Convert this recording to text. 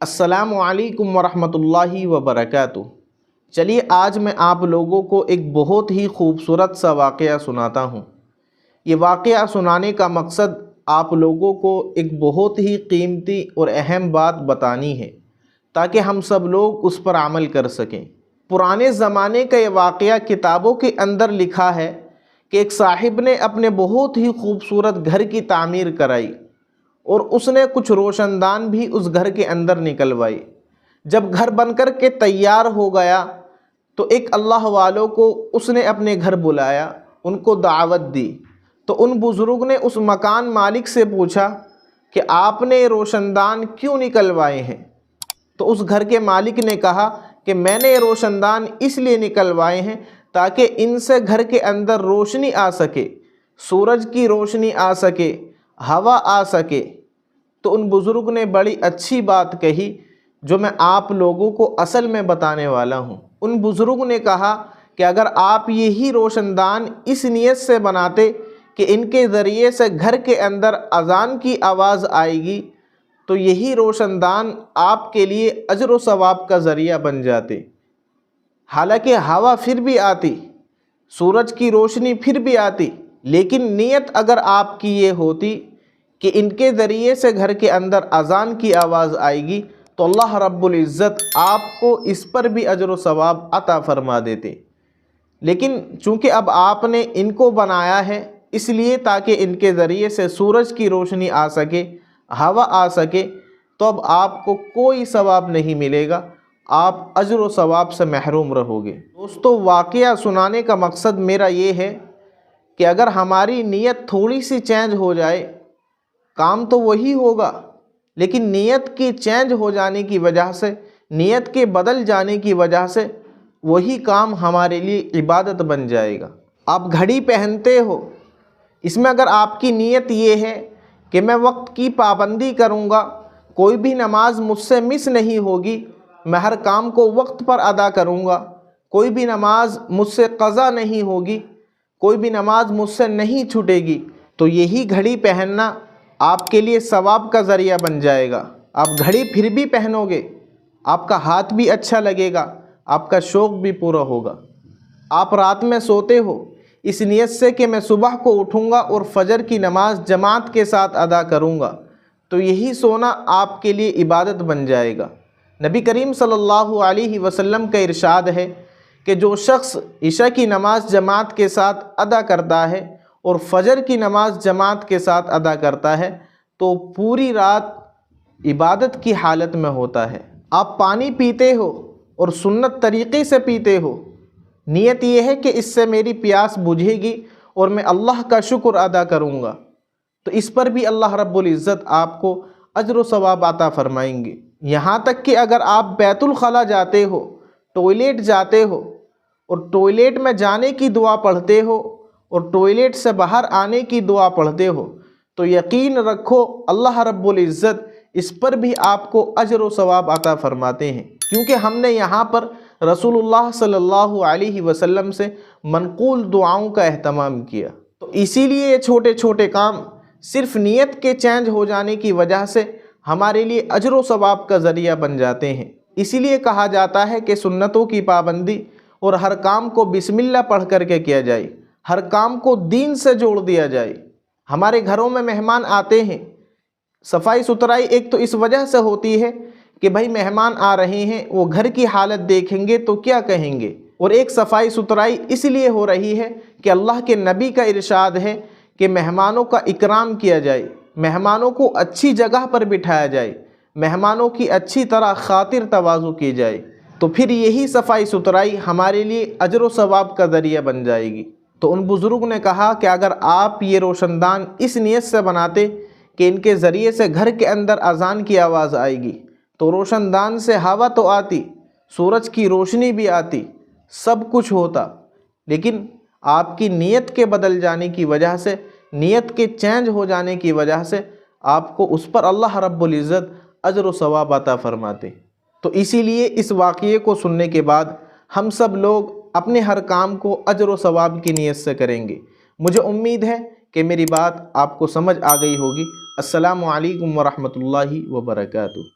अस्सलामु अलैकुम वरहमतुल्लाहि वबरकातुहू। चलिए आज मैं आप लोगों को एक बहुत ही खूबसूरत सा वाक़या सुनाता हूँ। ये वाक़या सुनाने का मकसद आप लोगों को एक बहुत ही कीमती और अहम बात बतानी है ताकि हम सब लोग उस पर अमल कर सकें। पुराने ज़माने का ये वाक़या किताबों के अंदर लिखा है कि एक साहिब ने अपने बहुत ही खूबसूरत घर की तामीर कराई और उसने कुछ रोशनदान भी उस घर के अंदर निकलवाई। जब घर बनकर के तैयार हो गया तो एक अल्लाह वालों को उसने अपने घर बुलाया, उनको दावत दी। तो उन बुज़ुर्ग ने उस मकान मालिक से पूछा कि आपने रोशनदान क्यों निकलवाए हैं? तो उस घर के मालिक ने कहा कि मैंने ये रोशनदान इसलिए निकलवाए हैं ताकि इनसे घर के अंदर रोशनी आ सके, सूरज की रोशनी आ सके, हवा आ सके। तो उन बुज़ुर्ग ने बड़ी अच्छी बात कही जो मैं आप लोगों को असल में बताने वाला हूँ। उन बुज़ुर्ग ने कहा कि अगर आप यही रोशनदान इस नीयत से बनाते कि इनके ज़रिए से घर के अंदर अज़ान की आवाज़ आएगी तो यही रोशनदान आपके लिए अजर व सवाब का ज़रिया बन जाते। हालांकि हवा फिर भी आती, सूरज की रोशनी फिर भी आती, लेकिन नीयत अगर आपकी ये होती कि इनके ज़रिए से घर के अंदर अज़ान की आवाज़ आएगी तो अल्लाह रब्बुल इज़्ज़त आपको इस पर भी अजर व सवाब अता फरमा देते। लेकिन चूँकि अब आपने इनको बनाया है इसलिए ताकि इनके ज़रिए से सूरज की रोशनी आ सके, हवा आ सके, तो अब आपको कोई सवाब नहीं मिलेगा, आप अजर व सवाब से महरूम रहोगे। दोस्तों, वाक़या सुनाने का मकसद मेरा ये है कि अगर हमारी नीयत थोड़ी सी चेंज हो जाए, काम तो वही होगा लेकिन नीयत की चेंज हो जाने की वजह से, नीयत के बदल जाने की वजह से वही काम हमारे लिए इबादत बन जाएगा। आप घड़ी पहनते हो, इसमें अगर आपकी नीयत ये है कि मैं वक्त की पाबंदी करूँगा, कोई भी नमाज मुझसे मिस नहीं होगी, मैं हर काम को वक्त पर अदा करूँगा, कोई भी नमाज मुझसे क़ज़ा नहीं होगी, कोई भी नमाज मुझसे नहीं छूटेगी, तो यही घड़ी पहनना आपके लिए सवाब का ज़रिया बन जाएगा। आप घड़ी फिर भी पहनोगे, आपका हाथ भी अच्छा लगेगा, आपका शौक़ भी पूरा होगा। आप रात में सोते हो इस नियत से कि मैं सुबह को उठूँगा और फ़जर की नमाज जमात के साथ अदा करूँगा, तो यही सोना आपके लिए इबादत बन जाएगा। नबी करीम सल्लल्लाहु अलैहि वसल्लम का इरशाद है कि जो शख्स इशा की नमाज जमात के साथ अदा करता है और फ़जर की नमाज जमात के साथ अदा करता है तो पूरी रात इबादत की हालत में होता है। आप पानी पीते हो और सुन्नत तरीक़े से पीते हो, नीयत ये है कि इससे मेरी प्यास बुझेगी और मैं अल्लाह का शुक्र अदा करूँगा, तो इस पर भी अल्लाह रब्बुल इज़्ज़त आपको अजर व सवाब अता फ़रमाएंगे। यहाँ तक कि अगर आप बैतुल खला जाते हो, टॉयलेट जाते हो और टॉयलेट में जाने की दुआ पढ़ते हो और टॉयलेट से बाहर आने की दुआ पढ़ते हो, तो यकीन रखो अल्लाह रब्बुल इज़्ज़त इस पर भी आपको अजर व सवाब अता फ़रमाते हैं, क्योंकि हमने यहाँ पर रसूलुल्लाह सल्लल्लाहु अलैहि वसल्लम से मनक़ूल दुआओं का एहतमाम किया। तो इसीलिए ये छोटे छोटे काम सिर्फ़ नीयत के चेंज हो जाने की वजह से हमारे लिए अजर व सवाब का ज़रिया बन जाते हैं। इसीलिए कहा जाता है कि सुन्नतों की पाबंदी और हर काम को बिस्मिल्लाह पढ़ करके किया जाए, हर काम को दीन से जोड़ दिया जाए। हमारे घरों में मेहमान आते हैं, सफाई सुथराई एक तो इस वजह से होती है कि भाई मेहमान आ रहे हैं, वो घर की हालत देखेंगे तो क्या कहेंगे, और एक सफाई सुथराई इसलिए हो रही है कि अल्लाह के नबी का इरशाद है कि मेहमानों का इकराम किया जाए, मेहमानों को अच्छी जगह पर बिठाया जाए, मेहमानों की अच्छी तरह खातिर तवाज़ु की जाए, तो फिर यही सफाई सुथराई हमारे लिए अजर व सवाब का ज़रिया बन जाएगी। तो उन बुज़ुर्ग ने कहा कि अगर आप ये रोशनदान इस नीयत से बनाते कि इनके ज़रिए से घर के अंदर अज़ान की आवाज़ आएगी, तो रोशनदान से हवा तो आती, सूरज की रोशनी भी आती, सब कुछ होता, लेकिन आपकी नीयत के बदल जाने की वजह से, नीयत के चेंज हो जाने की वजह से आपको उस पर अल्लाह रब्बुल इज़्ज़त अजर व सवाब अता फ़रमाते। तो इसीलिए इस वाक़ये को सुनने के बाद हम सब लोग अपने हर काम को अजर व सवाब की नीयत से करेंगे। मुझे उम्मीद है कि मेरी बात आपको समझ आ गई होगी। अस्सलामु अलैकुम वरहमतुल्लाहि वबरकातुहू।